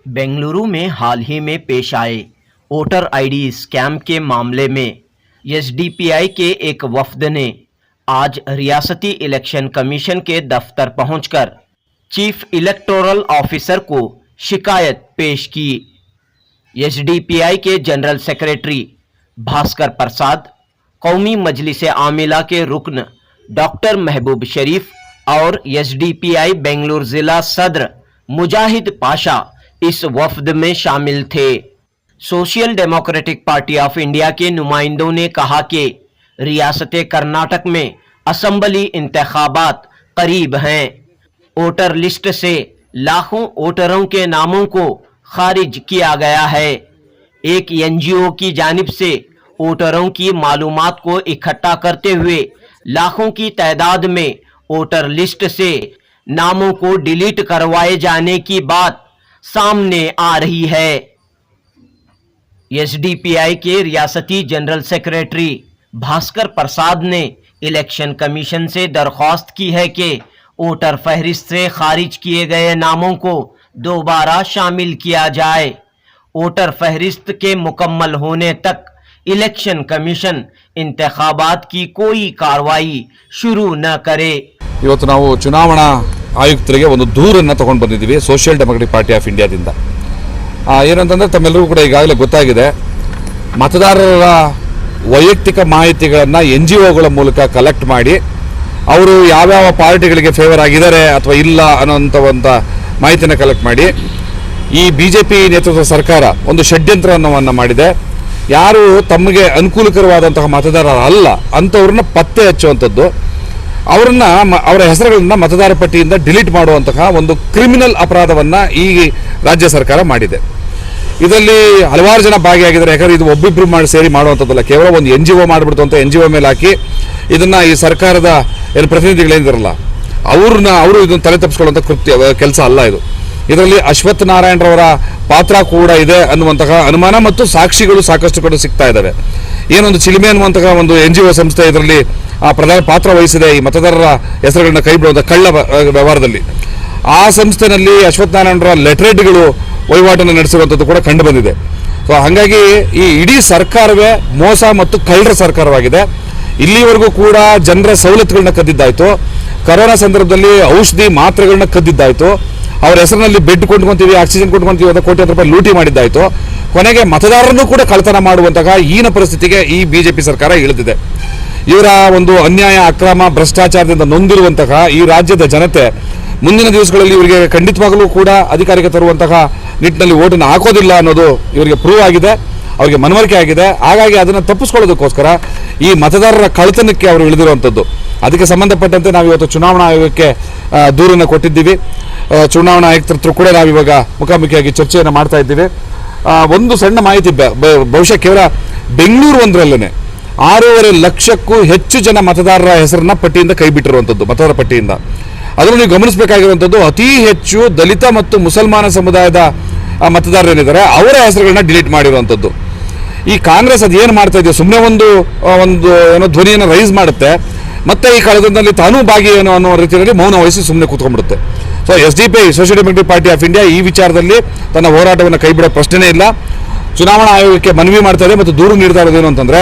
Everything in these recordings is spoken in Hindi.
बेंगलुरु में हाल ही में पेश आए वोटर आईडी स्कैम के मामले में एसडीपीआई के एक वफ्द ने आज रियासती इलेक्शन कमीशन के दफ्तर पहुंचकर चीफ इलेक्टोरल ऑफिसर को शिकायत पेश की। एसडीपीआई के जनरल सेक्रेटरी भास्कर प्रसाद, कौमी मजलिस आमिला के रुकन डॉक्टर महबूब शरीफ और एसडीपीआई बेंगलुरु जिला सदर मुजाहिद पाशा इस वफ्द में शामिल थे। Social democratic party of India के नुमाइंदों ने कहा कि रियासत कर्नाटक में असेंबली इंतखाबात करीब हैं। वोटर लिस्ट से लाखों वोटरों के नामों को खारिज किया गया है। एक एनजीओ की जानिब से वोटरों की मालूमात को इकट्ठा करते हुए लाखों की तादाद में वोटर लिस्ट से नामों को डिलीट करवाए जाने की बात सामने आ रही है। एसडीपीआई के रियासती जनरल सेक्रेटरी भास्कर प्रसाद ने इलेक्शन कमीशन से दरख्वास्त की है कि वोटर फहरिस्त से खारिज किए गए नामों को दोबारा शामिल किया जाए। वोटर फहरिस्त के मुकम्मल होने तक इलेक्शन कमीशन इंतखाबात की कोई कार्रवाई शुरू न करे। ಇವತ್ತು ನಾವು ಚುನಾವಣಾ ಆಯುಕ್ತರಿಗೆ ಒಂದು ದೂರನ್ನು ತಗೊಂಡು ಬಂದಿದ್ದೀವಿ ಸೋಷಿಯಲ್ ಡೆಮೊಕ್ರೆಟಿಕ್ ಪಾರ್ಟಿ ಆಫ್ ಇಂಡಿಯಾದಿಂದ। ಏನಂತಂದರೆ ತಮ್ಮೆಲ್ಲರಿಗೂ ಕೂಡ ಈಗಾಗಲೇ ಗೊತ್ತಾಗಿದೆ, ಮತದಾರರ ವೈಯಕ್ತಿಕ ಮಾಹಿತಿಗಳನ್ನು NGOಗಳ ಮೂಲಕ ಕಲೆಕ್ಟ್ ಮಾಡಿ ಅವರು ಯಾವ್ಯಾವ ಪಾರ್ಟಿಗಳಿಗೆ ಫೇವರ್ ಆಗಿದ್ದಾರೆ ಅಥವಾ ಇಲ್ಲ ಅನ್ನೋಂಥ ಮಾಹಿತಿನ ಕಲೆಕ್ಟ್ ಮಾಡಿ ಈ BJP ನೇತೃತ್ವದ ಸರ್ಕಾರ ಒಂದು ಷಡ್ಯಂತ್ರವನ್ನು ಮಾಡಿದೆ। ಯಾರು ತಮಗೆ ಅನುಕೂಲಕರವಾದಂತಹ ಮತದಾರರಲ್ಲ ಅಂಥವ್ರನ್ನ ಪತ್ತೆ ಹಚ್ಚುವಂಥದ್ದು, ಅವರ ಹೆಸರುಗಳನ್ನ ಮತದಾರ ಪಟ್ಟಿಯಿಂದ ಡಿಲೀಟ್ ಮಾಡುವಂತಹ ಒಂದು ಕ್ರಿಮಿನಲ್ ಅಪರಾಧವನ್ನು ಈ ರಾಜ್ಯ ಸರ್ಕಾರ ಮಾಡಿದೆ। ಇದರಲ್ಲಿ ಹಲವಾರು ಜನ ಭಾಗಿಯಾಗಿದ್ದಾರೆ। ಯಾಕಂದರೆ ಇದು ಒಬ್ಬಿಬ್ರು ಮಾಡಿ ಸೇರಿ ಮಾಡುವಂಥದ್ದಲ್ಲ, ಕೇವಲ ಒಂದು NGO ಮಾಡಿಬಿಡ್ತು ಅಂತ NGO ಮೇಲೆ ಹಾಕಿ ಇದನ್ನು ಈ ಸರ್ಕಾರದ ಏನು ಪ್ರತಿನಿಧಿಗಳೇನಿದಾರಲ್ಲ ಅವರು ಇದನ್ನು ತಲೆ ತಪ್ಪಿಸ್ಕೊಳ್ಳುವಂಥ ಕೆಲಸ ಅಲ್ಲ ಇದು। ಇದರಲ್ಲಿ ಅಶ್ವಥ್ ನಾರಾಯಣರವರ ಪಾತ್ರ ಕೂಡ ಇದೆ ಅನ್ನುವಂತಹ ಅನುಮಾನ ಮತ್ತು ಸಾಕ್ಷಿಗಳು ಸಾಕಷ್ಟು ಕಡೆ ಸಿಗ್ತಾ ಇದ್ದಾವೆ। ಏನೊಂದು ಚಿಲಿಮೆ ಅನ್ನುವಂತಹ ಒಂದು NGO ಸಂಸ್ಥೆ ಇದರಲ್ಲಿ ಪ್ರಧಾನ ಪಾತ್ರ ವಹಿಸಿದೆ ಈ ಮತದಾರರ ಹೆಸರುಗಳನ್ನ ಕೈ ಬಿಡುವಂಥ ಕಳ್ಳ ವ್ಯವಹಾರದಲ್ಲಿ। ಆ ಸಂಸ್ಥೆನಲ್ಲಿ ಅಶ್ವಥ್ ನಾರಾಯಣರ ಲೆಟರೇಟ್ಗಳು ವಹಿವಾಟನ್ನು ನಡೆಸಿರುವಂಥದ್ದು ಕೂಡ ಕಂಡು ಬಂದಿದೆ। ಸೊ ಹಾಗಾಗಿ ಈ ಇಡೀ ಸರ್ಕಾರವೇ ಮೋಸ ಮತ್ತು ಕಳ್ಳರ ಸರ್ಕಾರವಾಗಿದೆ। ಇಲ್ಲಿವರೆಗೂ ಕೂಡ ಜನರ ಸವಲತ್ತುಗಳನ್ನ ಕದ್ದಿದ್ದಾಯಿತು, ಕೊರೋನಾ ಸಂದರ್ಭದಲ್ಲಿ ಔಷಧಿ ಮಾತ್ರೆಗಳನ್ನ ಕದ್ದಿದ್ದಾಯಿತು, ಅವರ ಹೆಸರಿನಲ್ಲಿ ಬೆಡ್ ಕೊಂಡ್ಕೊಂತೀವಿ, ಆಕ್ಸಿಜನ್ ಕೊಂಡ್ಕೊಂತೀವಿ ಅಂತ ಕೋಟ್ಯಾಂತರ ರೂಪಾಯಿ ಲೂಟಿ ಮಾಡಿದ್ದಾಯಿತು, ಕೊನೆಗೆ ಮತದಾರರನ್ನು ಕೂಡ ಕಳ್ಳತನ ಮಾಡುವಂತಹ ಹೀನ ಪರಿಸ್ಥಿತಿಗೆ ಈ BJP ಸರ್ಕಾರ ಇಳಿದಿದೆ। ಇವರ ಒಂದು ಅನ್ಯಾಯ, ಅಕ್ರಮ, ಭ್ರಷ್ಟಾಚಾರದಿಂದ ನೊಂದಿರುವಂತಹ ಈ ರಾಜ್ಯದ ಜನತೆ ಮುಂದಿನ ದಿವಸಗಳಲ್ಲಿ ಇವರಿಗೆ ಖಂಡಿತವಾಗಲೂ ಕೂಡ ಅಧಿಕಾರಕ್ಕೆ ತರುವಂತಹ ನಿಟ್ಟಿನಲ್ಲಿ ಓಟನ್ನು ಹಾಕೋದಿಲ್ಲ ಅನ್ನೋದು ಇವರಿಗೆ ಪ್ರೂವ್ ಆಗಿದೆ, ಅವರಿಗೆ ಮನವರಿಕೆ ಆಗಿದೆ। ಹಾಗಾಗಿ ಅದನ್ನು ತಪ್ಪಿಸ್ಕೊಳ್ಳೋದಕ್ಕೋಸ್ಕರ ಈ ಮತದಾರರ ಕಳ್ಳತನಕ್ಕೆ ಅವರು ಇಳಿದಿರುವಂಥದ್ದು। ಅದಕ್ಕೆ ಸಂಬಂಧಪಟ್ಟಂತೆ ನಾವು ಇವತ್ತು ಚುನಾವಣಾ ಆಯೋಗಕ್ಕೆ ದೂರನ್ನು ಕೊಟ್ಟಿದ್ದೀವಿ। ಚುನಾವಣಾ ಆಯುಕ್ತರ ಹತ್ರ ಕೂಡ ನಾವಿವಾಗ ಮುಖಾಮುಖಿಯಾಗಿ ಚರ್ಚೆಯನ್ನು ಮಾಡ್ತಾ ಇದ್ದೀವಿ। ಒಂದು ಸಣ್ಣ ಮಾಹಿತಿ, ಬಹುಶಃ ಕೇವಲ ಬೆಂಗಳೂರು ಒಂದರಲ್ಲೇ 6.5 ಲಕ್ಷಕ್ಕೂ ಹೆಚ್ಚು ಜನ ಮತದಾರರ ಹೆಸರನ್ನ ಪಟ್ಟಿಯಿಂದ ಕೈ ಬಿಟ್ಟಿರುವಂಥದ್ದು, ಮತದಾರ ಪಟ್ಟಿಯಿಂದ। ಅದನ್ನು ನೀವು ಗಮನಿಸಬೇಕಾಗಿರುವಂಥದ್ದು, ಅತಿ ಹೆಚ್ಚು ದಲಿತ ಮತ್ತು ಮುಸಲ್ಮಾನ ಸಮುದಾಯದ ಮತದಾರರೇನಿದ್ದಾರೆ ಅವರ ಹೆಸರುಗಳನ್ನ ಡಿಲೀಟ್ ಮಾಡಿರುವಂಥದ್ದು। ಈ ಕಾಂಗ್ರೆಸ್ ಅದು ಏನು ಮಾಡ್ತಾ ಇದೆಯೋ, ಸುಮ್ಮನೆ ಒಂದು ಏನೋ ಧ್ವನಿಯನ್ನು ರೈಸ್ ಮಾಡುತ್ತೆ, ಮತ್ತೆ ಈ ಕಳೆದಲ್ಲಿ ತಾನೂ ಭಾಗಿ ಏನೋ ಅನ್ನೋ ರೀತಿಯಲ್ಲಿ ಮೌನ ವಹಿಸಿ ಸುಮ್ಮನೆ ಕೂತ್ಕೊಂಡ್ಬಿಡುತ್ತೆ। So SDPI social democratic party of India ಈ ವಿಚಾರದಲ್ಲಿ ತನ್ನ ಹೋರಾಟವನ್ನು ಕೈ ಬಿಡೋ ಪ್ರಶ್ನೆನೇ ಇಲ್ಲ। ಚುನಾವಣಾ ಆಯೋಗಕ್ಕೆ ಮನವಿ ಮಾಡ್ತಾ ಇದೆ ಮತ್ತು ದೂರು ನೀಡ್ತಾ ಇರೋದೇನು ಅಂತಂದರೆ,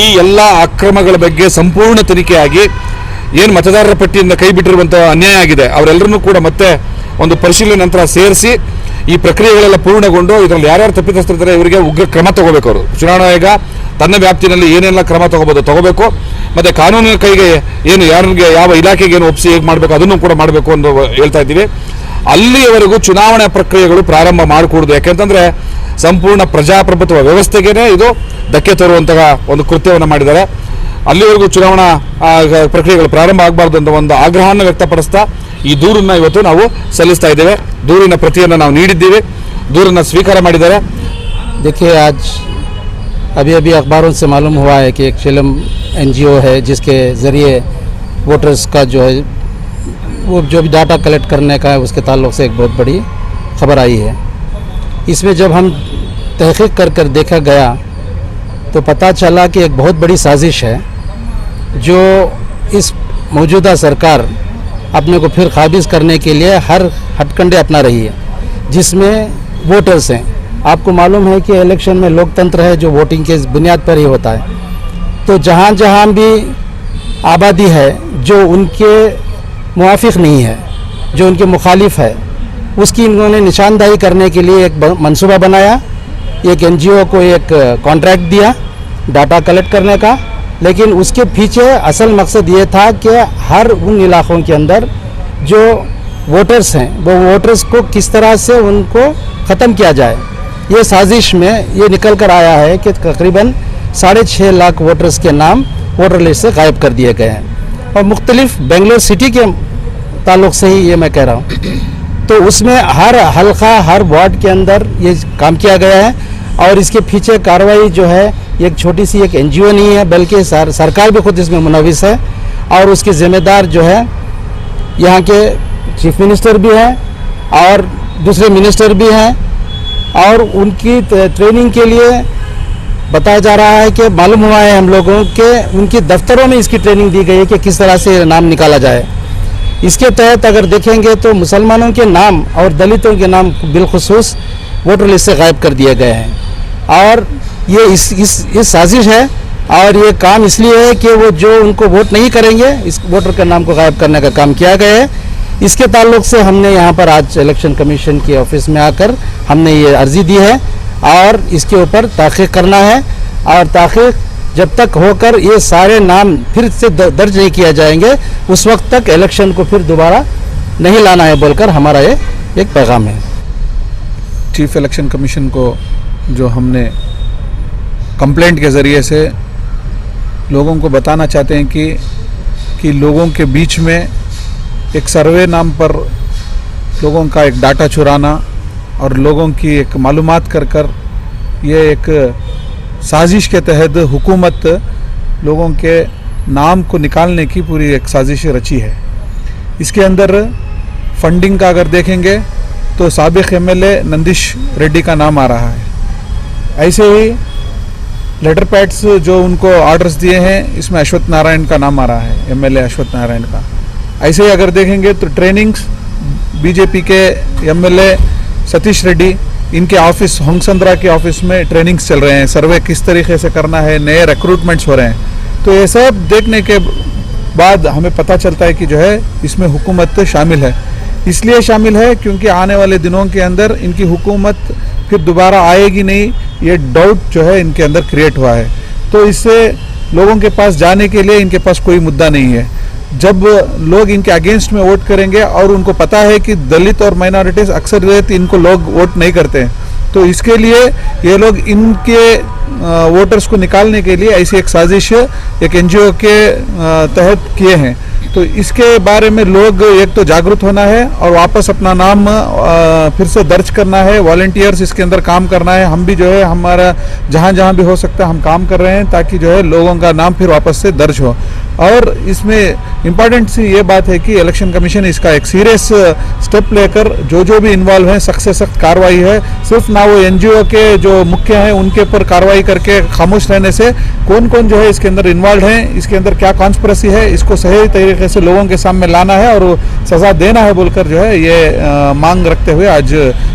ಈ ಎಲ್ಲ ಅಕ್ರಮಗಳ ಬಗ್ಗೆ ಸಂಪೂರ್ಣ ತನಿಖೆಯಾಗಿ ಏನು ಮತದಾರರ ಪಟ್ಟಿಯಿಂದ ಕೈ ಬಿಟ್ಟಿರುವಂಥ ಅನ್ಯಾಯ ಆಗಿದೆ ಅವರೆಲ್ಲರನ್ನೂ ಕೂಡ ಮತ್ತೆ ಒಂದು ಪರಿಶೀಲನೆ ನಂತರ ಸೇರಿಸಿ ಈ ಪ್ರಕ್ರಿಯೆಗಳೆಲ್ಲ ಪೂರ್ಣಗೊಂಡು ಇದರಲ್ಲಿ ಯಾರ್ಯಾರು ತಪ್ಪಿತಸ್ಥರಿದ್ದಾರೆ ಇವರಿಗೆ ಉಗ್ರ ಕ್ರಮ ತಗೋಬೇಕು। ಅವರು ಚುನಾವಣಾ ಆಯೋಗ ತನ್ನ ವ್ಯಾಪ್ತಿನಲ್ಲಿ ಏನೆಲ್ಲ ಕ್ರಮ ತಗೋಬೇಕು, ಮತ್ತು ಕಾನೂನಿನ ಕೈಗೆ ಏನು ಯಾರಿಗೆ ಯಾವ ಇಲಾಖೆಗೆ ಏನು ಒಪ್ಪಿಸಿ ಹೇಗೆ ಮಾಡಬೇಕು ಅದನ್ನು ಕೂಡ ಮಾಡಬೇಕು ಅಂತ ಹೇಳ್ತಾ ಇದ್ದೀವಿ। ಅಲ್ಲಿಯವರೆಗೂ ಚುನಾವಣಾ ಪ್ರಕ್ರಿಯೆಗಳು ಪ್ರಾರಂಭ ಮಾಡಿಕೊಡುದು, ಯಾಕೆಂತಂದರೆ ಸಂಪೂರ್ಣ ಪ್ರಜಾಪ್ರಭುತ್ವ ವ್ಯವಸ್ಥೆಗೇ ಇದು ಧಕ್ಕೆ ತರುವಂತಹ ಒಂದು ಕೃತ್ಯವನ್ನು ಮಾಡಿದ್ದಾರೆ। ಅಲ್ಲಿವರೆಗೂ ಚುನಾವಣಾ ಪ್ರಕ್ರಿಯೆಗಳು ಪ್ರಾರಂಭ ಆಗಬಾರ್ದು ಅಂತ ಒಂದು ಆಗ್ರಹವನ್ನು ವ್ಯಕ್ತಪಡಿಸ್ತಾ ಈ ದೂರನ್ನು ಇವತ್ತು ನಾವು ಸಲ್ಲಿಸ್ತಾ ಇದ್ದೇವೆ। ದೂರಿನ ಪ್ರತಿಯನ್ನು ನಾವು ನೀಡಿದ್ದೀವಿ, ದೂರನ್ನು ಸ್ವೀಕಾರ ಮಾಡಿದ್ದಾರೆ। देखिए, आज अभी अखबारों से मालूम हुआ है कि एक चिलम NGO है जिसके ज़रिए वोटर्स का जो है वो जो भी डाटा कलेक्ट करने का है उसके ताल्लुक़ से एक बहुत बड़ी खबर आई है। इसमें जब हम तहक़ीक़ कर देखा गया तो पता चला कि एक बहुत बड़ी साजिश है जो इस मौजूदा सरकार अपने को फिर काबिज़ करने के लिए हर हथकंडे अपना रही है, जिसमें वोटर्स हैं। आपको मालूम है कि इलेक्शन में लोकतंत्र है जो वोटिंग के बुनियाद पर ही होता है। तो जहाँ जहाँ भी आबादी है जो उनके मुआफिक नहीं है, जो उनके मुखालिफ है, उसकी इन्होंने निशानदाही करने के लिए एक मंसूबा बनाया। एक एनजीओ को एक कॉन्ट्रैक्ट दिया डाटा कलेक्ट करने का, लेकिन उसके पीछे असल मकसद ये था कि हर उन इलाक़ों के अंदर जो वोटर्स हैं वो वोटर्स को किस तरह से उनको ख़त्म किया जाए। ये साजिश में ये निकल कर आया है कि तकरीबन 6.5 लाख वोटर्स के नाम वोटर लिस्ट से गायब कर दिए गए हैं, और मुख्तलिफ बेंगलोर सिटी के ताल्लुक़ से ही ये मैं कह रहा हूँ। तो उसमें हर हल्का हर वार्ड के अंदर ये काम किया गया है, और इसके पीछे कार्रवाई जो है एक छोटी सी एक एनजीओ नहीं है, बल्कि सरकार भी खुद इसमें मुनव्विस है, और उसके ज़िम्मेदार जो है यहाँ के चीफ मिनिस्टर भी हैं और दूसरे मिनिस्टर भी हैं, और उनकी ट्रेनिंग के लिए बताया जा रहा है कि मालूम हुआ है हम लोगों के उनके दफ्तरों में इसकी ट्रेनिंग दी गई है कि किस तरह से नाम निकाला जाए। इसके तहत अगर देखेंगे तो मुसलमानों के नाम और दलितों के नाम बिलखुसूस वोटर लिस्ट से गायब कर दिए गए हैं, और ये इस साजिश है, और ये काम इसलिए है कि वो जो उनको वोट नहीं करेंगे इस वोटर के नाम को गायब करने का काम किया गया है। इसके ताल्लुक से हमने यहाँ पर आज इलेक्शन कमीशन के ऑफिस में आकर हमने ये अर्जी दी है, और इसके ऊपर तहक़ीक़ करना है, और तहक़ीक़ जब तक होकर ये सारे नाम फिर से दर्ज नहीं किया जाएंगे उस वक्त तक इलेक्शन को फिर दोबारा नहीं लाना है बोलकर हमारा ये एक पैगाम है। चीफ इलेक्शन कमीशन को जो हमने कंप्लेंट के ज़रिए से लोगों को बताना चाहते हैं कि लोगों के बीच में एक सर्वे नाम पर लोगों का एक डाटा चुराना और लोगों की एक मालूमात कर ये एक साजिश के तहत हुकूमत लोगों के नाम को निकालने की पूरी एक साजिश रची है। इसके अंदर फंडिंग का अगर देखेंगे तो साबिक एमएलए नंदिश रेड्डी का नाम आ रहा है। ऐसे ही लेटर पैड्स जो उनको ऑर्डर्स दिए हैं इसमें अश्वत्थ नारायण का नाम आ रहा है, एमएलए अश्वत्थ नारायण का। ऐसे ही अगर देखेंगे तो ट्रेनिंग्स बीजेपी के एमएलए सतीश रेड्डी, इनके ऑफिस होंगसंद्रा के ऑफिस में ट्रेनिंग्स चल रहे हैं, सर्वे किस तरीके से करना है, नए रिक्रूटमेंट्स हो रहे हैं। तो ये सब देखने के बाद हमें पता चलता है कि जो है इसमें हुकूमत शामिल है। इसलिए शामिल है क्योंकि आने वाले दिनों के अंदर इनकी हुकूमत फिर दोबारा आएगी नहीं, ये डाउट जो है इनके अंदर क्रिएट हुआ है। तो इससे लोगों के पास जाने के लिए इनके पास कोई मुद्दा नहीं है। जब लोग इनके अगेंस्ट में वोट करेंगे और उनको पता है कि दलित और माइनॉरिटीज़ अक्सर इनको लोग वोट नहीं करते हैं, तो इसके लिए ये लोग इनके वोटर्स को निकालने के लिए ऐसी एक साजिश एक एनजीओ के तहत किए हैं। तो इसके बारे में लोग एक तो जागरूक होना है और वापस अपना नाम फिर से दर्ज करना है, वॉलंटियर्स इसके अंदर काम करना है। हम भी जो है हमारा जहाँ जहाँ भी हो सकता है हम काम कर रहे हैं ताकि जो है लोगों का नाम फिर वापस से दर्ज हो। और इसमें इम्पॉर्टेंट सी ये बात है कि इलेक्शन कमीशन इसका एक सीरियस स्टेप लेकर जो भी इन्वॉल्व हैं सख्त से सख्त कार्रवाई है। सिर्फ ना वो एनजीओ के जो मुख्य हैं उनके ऊपर कार्रवाई करके खामोश रहने से कौन कौन जो है इसके अंदर इन्वॉल्व हैं, इसके अंदर क्या कॉन्स्पिरेसी है, इसको सही तरीके से लोगों के सामने लाना है और सज़ा देना है बोलकर जो है ये मांग रखते हुए आज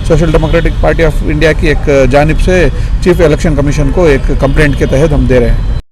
social democratic party of India की एक जानिब से चीफ इलेक्शन कमीशन को एक कंप्लेंट के तहत हम दे रहे हैं।